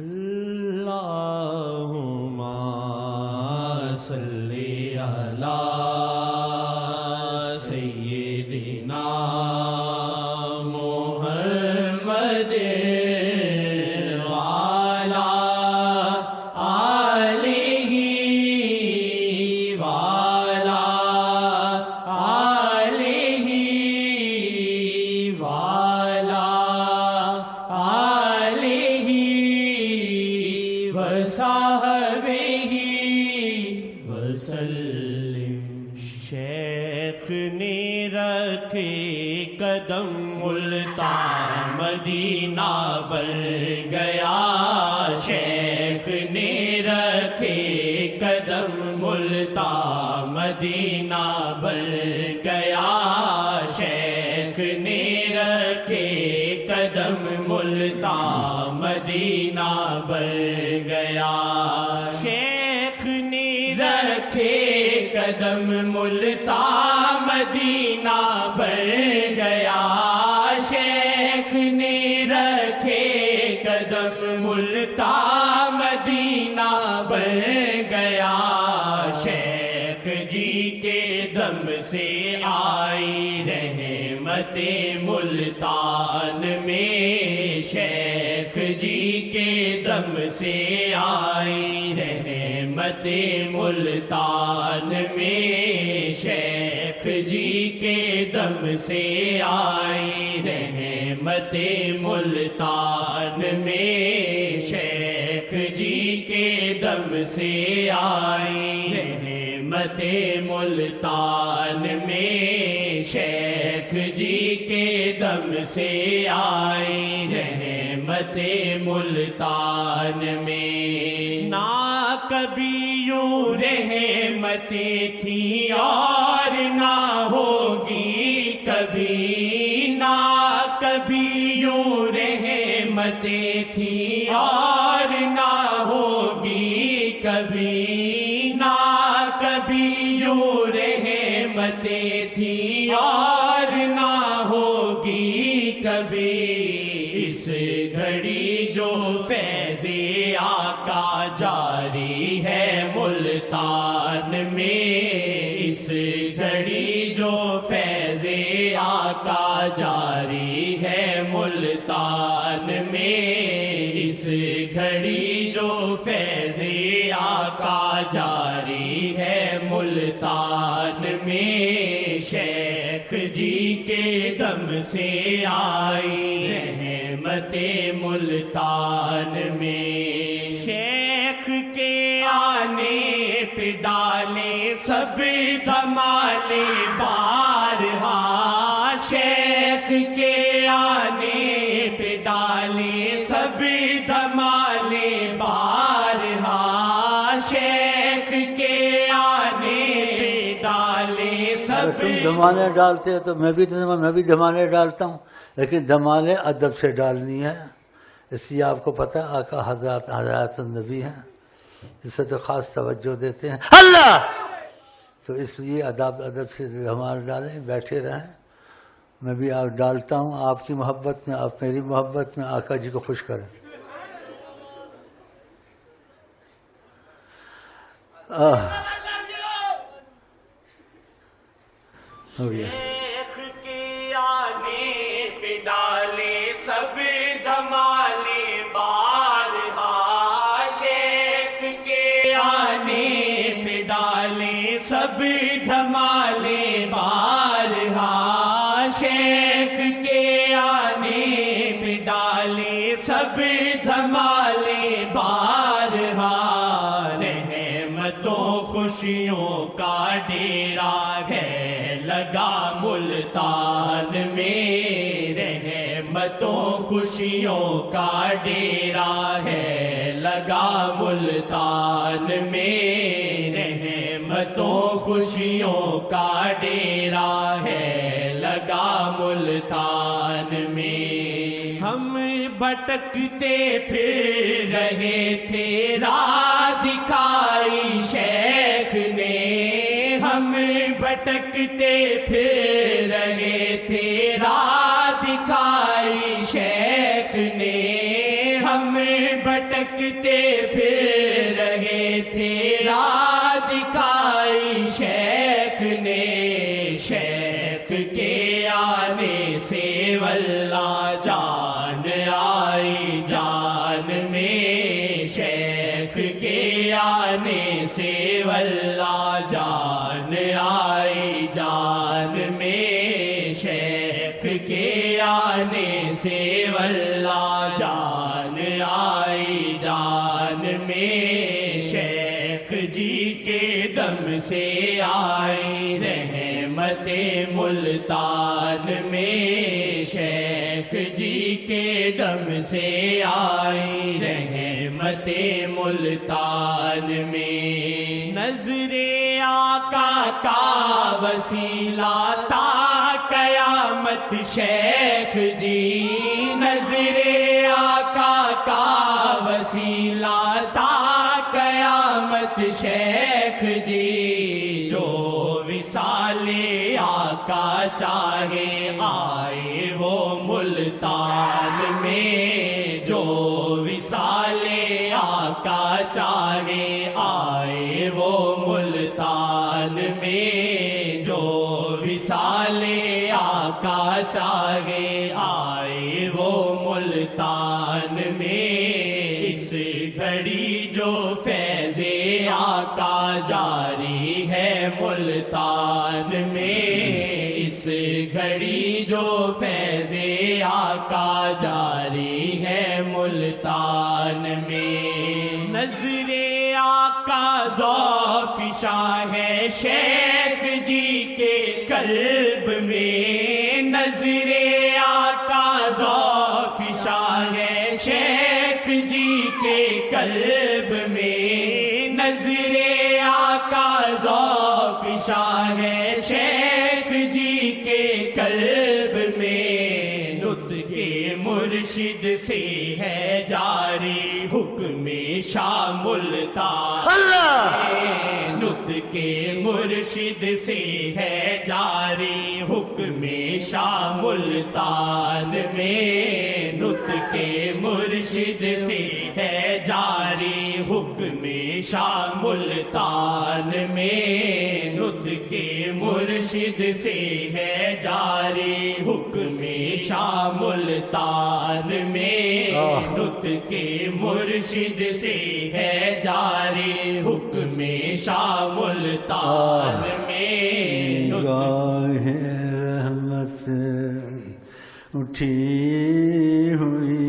اللہم صلی علی سیدنا محمد وعلی آلہ وعلی آلہ وعلی آلہ وصحبہ وسلم۔ شیخ نے رکھے قدم ملتان مدینہ بن گیا، شیخ نے رکھے قدم ملتان مدینہ بن گیا، شیخ نے رکھے قدم ملتان مدینہ بن گیا، شیخ نے رکھے قدم ملتان مدینہ بن گیا، شیخ نے رکھے قدم ملتان مدینہ بن گیا، شیخ جی کے دم سے آئی رحمت ملتان میں، شیخ جی کے دم سے آئی رحمت ملتان میں، شیخ جی کے دم سے آئی رحمت ملتان میں، شیخ جی کے دم سے آئی رحمت ملتان میں، شیخ جی کے دم سے آئی رحمت ملتان میں، نہ کبھی یوں رحمتیں تھیں اور نہ ہوگی کبھی، نہ کبھی یوں رحمتیں تھیں اور نہ ہوگی کبھی، نہ کبھی یوں رحمتیں تھیں اور نہ ہوگی کبھی، اس گھڑی جو فیض آقا جاری ہے ملتان میں، اس گھڑی جو فیض آقا جاری ہے ملتان میں، اس گھڑی جو فیض آقا جاری ہے ملتان میں، شیخ جی کے دم سے آئی رحمت ملتان میں، شیخ کے آنے پہ ڈالے سب دھمالے بارہا، شیخ کے آنے پہ ڈالے سب دھمالے بارہا، شیخ کے آنے پہ ڈالے سب۔ تم دھمالے ڈالتے ہو تو میں بھی دھمالے ڈالتا ہوں، لیکن دھمالے ادب سے ڈالنی ہے، اس لیے آپ کو پتہ آقا حضرات النبی ہیں جسے تو خاص توجہ دیتے ہیں اللہ، تو اس لیے ادب سے دھمال ڈالیں، بیٹھے رہیں، میں بھی آپ ڈالتا ہوں آپ کی محبت میں، آپ میری محبت میں، آقا جی کو خوش کریں۔ ہو گیا۔ شیخ کے آنے پہ ڈالے سب دھمالے بارہا، شیخ کے آنے پہ ڈالے سب دھمالے بارہا، شیخ کے آنے پہ ڈالے سب دھمالے بارہا، رحمتوں خوشیوں کا ڈیرا ہے لگا ملتان میں، رحمتوں خوشیوں کا ڈیرا ہے لگا ملتان میں، رحمتوں خوشیوں کا ڈیرا ہے لگا ملتان میں، ہم بھٹکتے پھر رہے تھے راہ دکھائی شیخ نے، ہم بھٹکتے پھر رہے تھے راہ دکھائی شیخ نے، ہم بھٹکتے پھر رہے تھے راہ دکھائی شیخ نے، شیخ کے آنے سے واللہ جان آئی جان میں، شیخ کے آنے سے واللہ جان آئی جان میں، شیخ کے آنے سے واللہ جان آئی جان میں، شیخ جی کے دم سے آئی رحمت ملتان میں، شیخ جی کے دم سے آئی رحمت ملتان میں، نظر آقا کا وسیلہ تا قیامت شیخ جی، نظر آقا کا وسیلہ تا قیامت شیخ جی، جو وصال آقا چاہے آئے وہ ملتان میں، جو وصال آقا چاہے آئے وہ ملتان میں، جو وصال آقا چاہے آئے وہ ملتان میں، اس گھڑی جو فیض آقا جاری ہے ملتان میں، اس گھڑی جو فیض آقا جاری ہے ملتان میں، نظر آقا ذوفشاں ہے شیخ جی کے قلب میں، نظر آقا ذوفشاں ہے شیخ جی کے قلب میں، نظر آقا ذوفشاں ہے شیخ جی کے قلب میں، نطق مرشد سے ہے جاری حکم شاہ ملتان میں، نطق مرشد سے ہے جاری حکم شاہ ملتان میں، نطق مرشد سے ہے جاری حکم شاہ ملتان میں، نطق مرشد سے ہے جاری حکم شاہ ملتان میں، نطق مرشد سے ہے جاری حکم شاہ ملتان میں، نگاہ رحمت اٹھی ہوئی